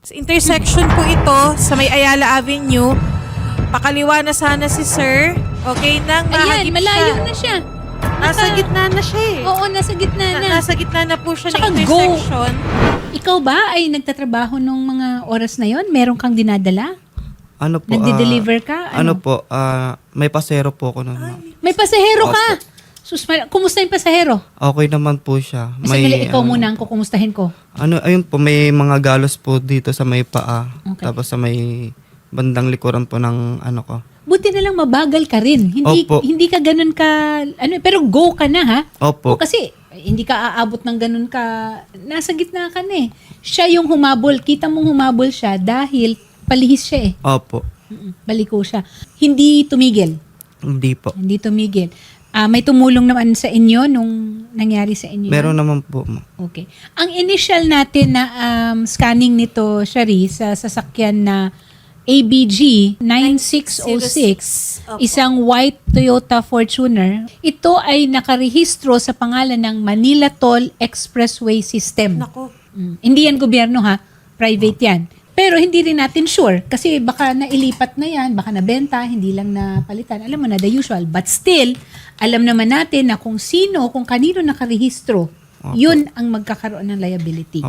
Sa intersection po ito sa may Ayala Avenue. Pakaliwa na sana si sir. Okay, nang Ayan, mahagip malayo siya. na siya. Nasa gitna na siya eh. Oo, nasa gitna na. Nasa gitna na po siya Tsaka ng intersection. Ikaw ba ay nagtatrabaho nung mga oras na yon? Meron kang dinadala? Ano po? Nagde-deliver ka? Ano po? May pasero po ako nun. ma'am. May pasahero ka! Sus, kumusta yung pasahero? Okay naman po siya. Sandali, ikaw muna ang kukumustahin ko. Ayun po, may mga galos po dito sa may paa. Okay. Tapos sa may bandang likuran po ng ano ko. Buti na lang mabagal ka rin. Opo. Hindi ka ganun ka, pero go ka na ha? Opo. O kasi, hindi ka aabot ng ganun ka, nasa gitna ka na eh. Siya yung humabol, kita mong humabol siya dahil palihis siya eh. Opo. Baliko siya. Hindi tumigil. Hindi po. Hindi tumigil. May tumulong naman sa inyo nung nangyari sa inyo? Meron naman po. ma'am. Okay. Ang initial natin na scanning nito, Shari, sa sasakyan na ABG 9606, Opo. isang white Toyota Fortuner, ito ay nakarehistro sa pangalan ng Manila Toll Expressway System. Nako. Hindi yan gobyerno ha, private yan. Pero hindi rin natin sure kasi baka nailipat na yan, baka nabenta, hindi lang napalitan. Alam mo na, the usual. But still, alam naman natin na kung sino, kung kanino nakarehistro, yun ang magkakaroon ng liability.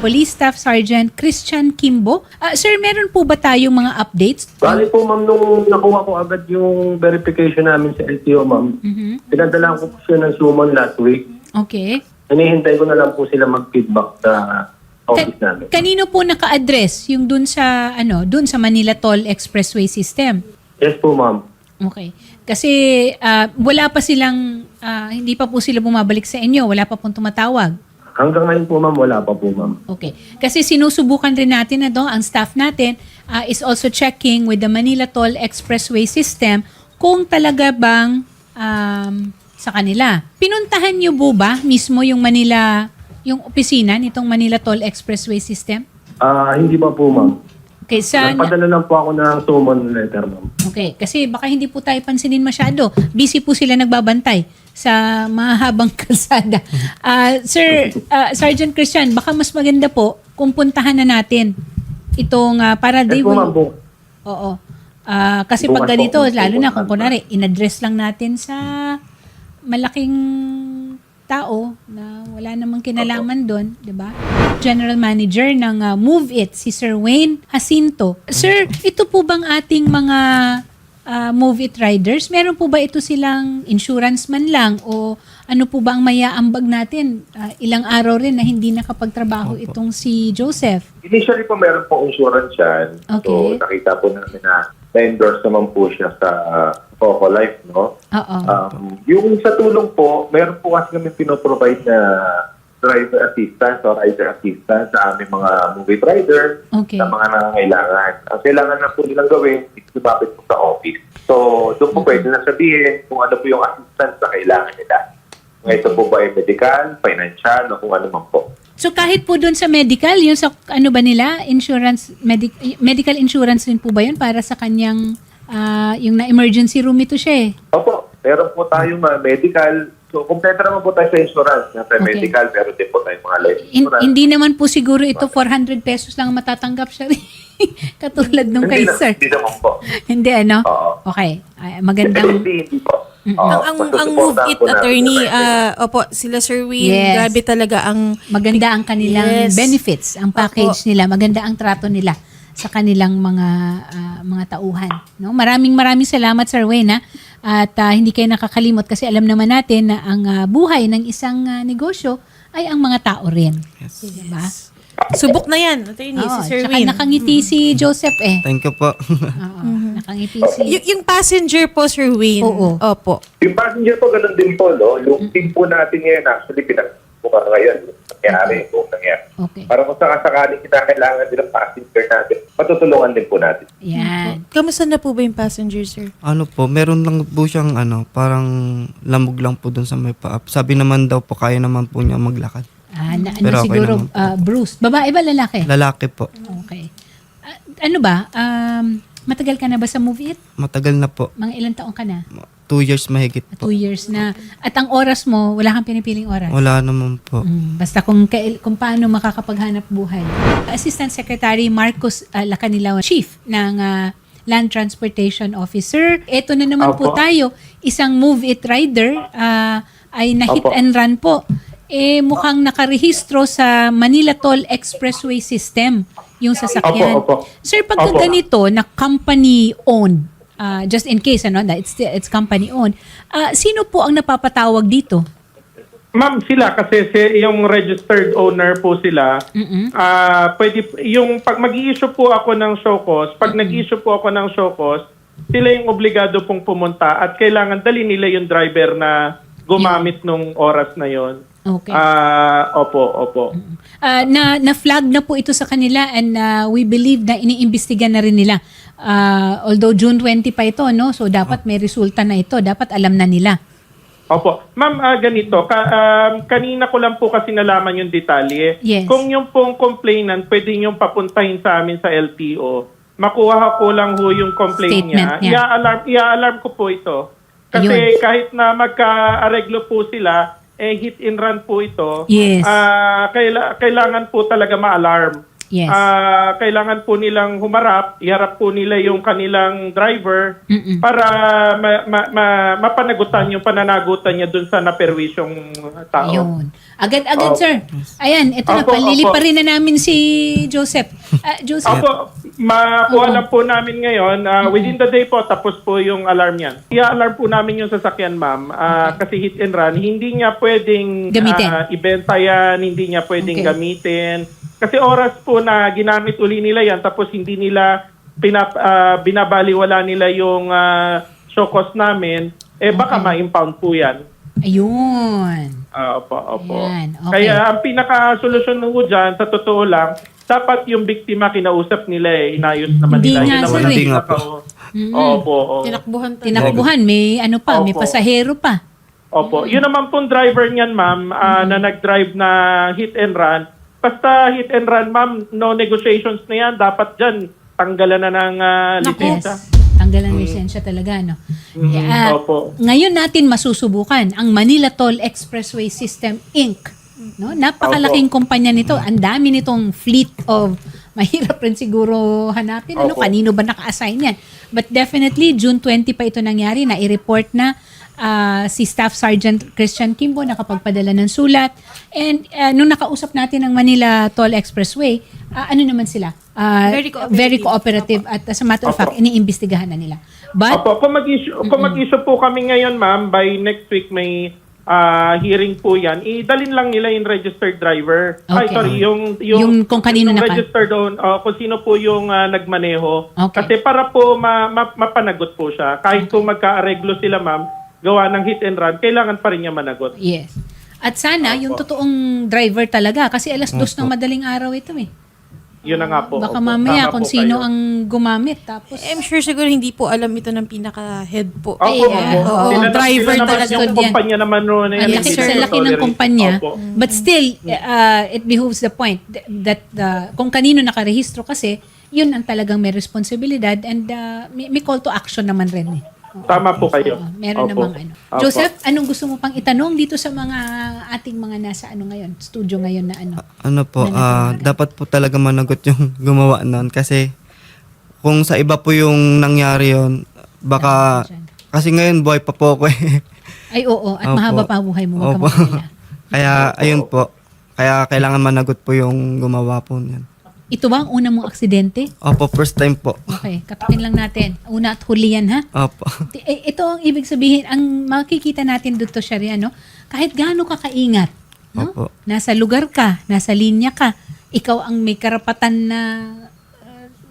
Police Staff Sergeant Christian Kimbo. Sir, meron po ba tayong mga updates? Bali po ma'am, nung nakuha ko agad yung verification namin sa LTO ma'am, pinadala ko po siya ng summon last week. Okay. Hinihintay ko na lang po sila mag-feedback sa office namin. Kanino po naka-address yung dun sa Manila Toll Expressway System? Yes po ma'am. Okay. Kasi wala pa silang, hindi pa po sila bumabalik sa inyo, wala pa pong tumatawag. Hanggang ngayon po ma'am, wala pa po ma'am. Okay. Kasi sinusubukan rin natin na ang staff natin is also checking with the Manila Toll Expressway System kung talaga bang sa kanila. Pinuntahan niyo po ba mismo yung yung opisina nitong Manila Toll Expressway System? Hindi pa po ma'am. Okay, Nagpadala lang po ako ng summon letter ma'am. Okay, kasi baka hindi po tayo pansinin masyado. Busy po sila nagbabantay sa mahabang kalsada. Sir, Sergeant Christian, baka mas maganda po kung puntahan na natin itong para Yes they po ma'am will... po. Oo. Kasi Bukas pag ganito, po, lalo na bukas kung kunwari, in-address lang natin sa malaking tao na wala namang kinalaman doon, di ba? General Manager ng Move It, si Sir Wayne Jacinto. Sir, ito po bang ating mga Move It riders? Meron po ba ito silang insurance man lang o ano po ba ang mayaambag natin? Ilang araw rin na hindi nakapagtrabaho itong si Joseph. Initially po meron pong insurance yan. Okay. So nakita po namin na na-endorse naman po siya sa Coco Life, no? Oo. Yung sa tulong po, meron po kasi kami pinoprovide na driver assistance or rider assistance sa aming mga movie rider Okay. sa mga nangangailangan. Ang kailangan na po nilang gawin is lumapit po sa office. So doon po pwede na sabihin kung ano po yung assistance na kailangan nila. Kung ito po ba ay medical, financial, o kung ano man po. So kahit po doon sa medical, yung sa ano ba nila, insurance, medical insurance rin po ba yun para sa kanyang, yung na-emergency room ito siya eh? Opo, meron po tayong medical. So, kompleto naman po tayo sa insurance. Siyempre, Okay. medical, pero din po tayong mga life insurance. Hindi naman po siguro ito 400 pesos lang matatanggap siya rin. Katulad nung kay sir. Hindi naman po. Hindi ano? Oo. Okay. Magandang... Hindi po. Ang Move It attorney, opo, sila Sir Wayne, Yes. grabe talaga ang Maganda ang kanilang Yes. benefits, ang package nila, maganda ang trato nila sa kanilang mga tauhan. No? Maraming salamat Sir Wayne ha? At hindi kayo nakakalimot kasi alam naman natin na ang buhay ng isang negosyo ay ang mga tao rin. Yes. Diba? subok na yan, attorney, Oo, si Sir tsaka Wayne. nakangiti si Joseph eh. Thank you po. Oo, nakangiti si... Yung passenger po, Sir Wayne. Oo. Opo. Yung passenger po, ganun din po, no? Yung team po natin ngayon, actually, pinagbuka ngayon. Nangyari po, nangyari. Okay. Para kung sakasakaling kinakailangan din ang passenger natin, matutulungan din po natin. Yan. Kamusta na po ba yung passenger, sir? Ano po, meron lang po siyang parang lamog lang po dun sa may paa. Sabi naman daw po, kaya naman po niya maglakad. Pero okay Siguro, naman Bruce. Babae ba lalaki? Lalaki po. Okay. Ano ba? Matagal ka na ba sa Move It? Matagal na po. Mga ilang taon ka na? 2 years mahigit 2 po. years na. At ang oras mo, wala kang pinipiling oras? Wala naman po. Basta kung paano makakapaghanap buhay. Assistant Secretary Marcos Lacanilaw, Chief ng Land Transportation Officer. Ito na naman po Opo. tayo, isang Move It rider ay na-hit Opo. and run po. Mukhang nakarehistro sa Manila Toll Expressway System yung sasakyan. Opo. Sir, pagka Opo. ganito na company-owned, just in case that it's company-owned, sino po ang napapatawag dito? Ma'am, sila kasi yung registered owner po sila. Pwede yung pag mag-i-issue po ako ng show cause, pag nag-issue po ako ng show cause, sila yung obligado pong pumunta at kailangan dali nila yung driver na gumamit nung oras na yon. Okay. Opo. Na-flag na po ito sa kanila and we believe na iniimbestiga na rin nila. Although June 20 pa ito, no? So dapat may resulta na ito. Dapat alam na nila. Opo. Ma'am, ganito. Kanina ko lang po kasi nalaman yung detalye. Yes. Kung yung pong complainant, pwede niyong papuntahin sa amin sa LTO. Makuha ko lang ho yung complaint Statement niya. niya. I-alarm ko po ito. Kasi Ayun. kahit na magka-areglo po sila, hit and run po ito. Yes. Kailangan po talaga ma-alarm. Yes. Kailangan po nilang humarap, iharap po nila yung kanilang driver para mapanagutan yung pananagutan niya dun sa naperwisyong tao. Yun. Agad-agad, sir. Ayan, ito na. Opo, Palili opo. pa rin na namin si Joseph. Joseph. Opo, makuha lang po namin ngayon. Within the day po, tapos po yung alarm yan. I-alarm po namin yung sasakyan, ma'am. Kasi hit and run, hindi niya pwedeng Gamitin. ibenta yan, hindi niya pwedeng Okay. gamitin. Kasi oras po na ginamit uli nila yan, tapos hindi nila binabaliwala nila yung show cost namin, baka ma-impound po yan. Ayun. Opo. Yan, okay. Kaya ang pinaka-solusyon mo dyan, sa totoo lang, dapat yung biktima kinausap nila inayos naman Hindi nila. nga, Yun naman sir, ang eh. Hindi nga po. Opo. Tinakbuhan talaga. Tinakbuhan. May ano pa, may Opo. pasahero pa. Opo. Yun naman pong driver niyan, ma'am, na nag-drive na hit and run. Basta hit and run, ma'am, no negotiations na yan. Dapat dyan, tanggalan na ng lisensya. Yes. Tanggalan ng lisensya talaga, no? Opo. Ngayon natin masusubukan ang Manila Toll Expressway System Inc. No? Napakalaking kumpanya nito. Ang dami nitong fleet of mahirap rin siguro hanapin. Ano, Opo. kanino ba naka-assign yan? But definitely, June 20 pa ito nangyari na i-report na si Staff Sergeant Christian Kimbo nakapagpadala ng sulat. And nung nakausap natin ang Manila Toll Expressway, ano naman sila? Very cooperative. At as a matter of fact, iniimbestigahan na nila. But, Opo, kung mag-issue po kami ngayon, ma'am, by next week may hearing po yan, idalin lang nila yung registered driver. Okay. Yung kung kanino yung naka- registered kung sino po yung nagmaneho. Okay. Kasi para po mapanagot po siya. Kahit po magka-areglo sila, ma'am, gawa ng hit and run, kailangan pa rin niya managot. yes. At sana, yung totoong driver talaga. Kasi alas 2 ng madaling araw ito eh. Yun na nga po. Baka Opo. mamaya Tama kung po sino kayo. ang gumamit. Tapos, I'm sure siguro hindi po alam ito ng pinaka-head po. Opo, Eh, opo. oo, sila driver naman talaga yung yan. kumpanya naman noon. ang laki sa laki ng kumpanya. Opo. But still, it behooves the point that kung kanino nakarehistro kasi, yun ang talagang may responsibilidad and may call to action naman rin eh. Tama po kayo. Meron Opo. namang ano. Opo. Joseph, anong gusto mo pang itanong dito sa mga ating mga nasa ngayon, studio ngayon na ano? Ano po, dapat po talaga managot yung gumawa nun. Kasi kung sa iba po yung nangyari yon, baka, kasi ngayon buhay pa po ako eh. Ay oo, at Opo. mahaba pa ang buhay mo, wag ka Opo. magalala. Kaya, ayun po. Kaya kailangan managot po yung gumawa po niyan. Ito ba ang una mong aksidente? Opo, first time po. Okay, katakin lang natin. Una at huli yan, ha? Opo. Ito ang ibig sabihin, ang makikita natin, Dr. Sharia, no? Kahit gaano ka kaingat, no? Opo. Nasa lugar ka, nasa linya ka, ikaw ang may karapatan na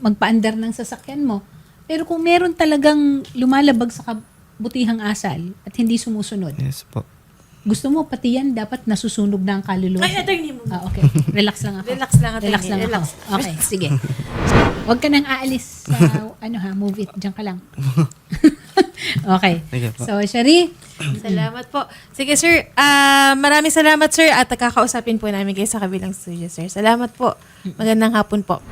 magpaandar ng sasakyan mo. Pero kung meron talagang lumalabag sa kabutihang asal at hindi sumusunod, Yes po. gusto mo pati yan dapat nasusunog na ang kaluluwa. Ay, attorney mo. Okay. Relax lang ako. Relax lang, attorney. Relax lang Relax. ako. Okay, sige. Huwag ka nang aalis sa, move it. Diyan ka lang. Okay. Sige po. So, Shari, Salamat po. Sige, sir. Maraming salamat, sir. At kakausapin po namin kayo sa kabilang studio, sir. Salamat po. Magandang hapon po.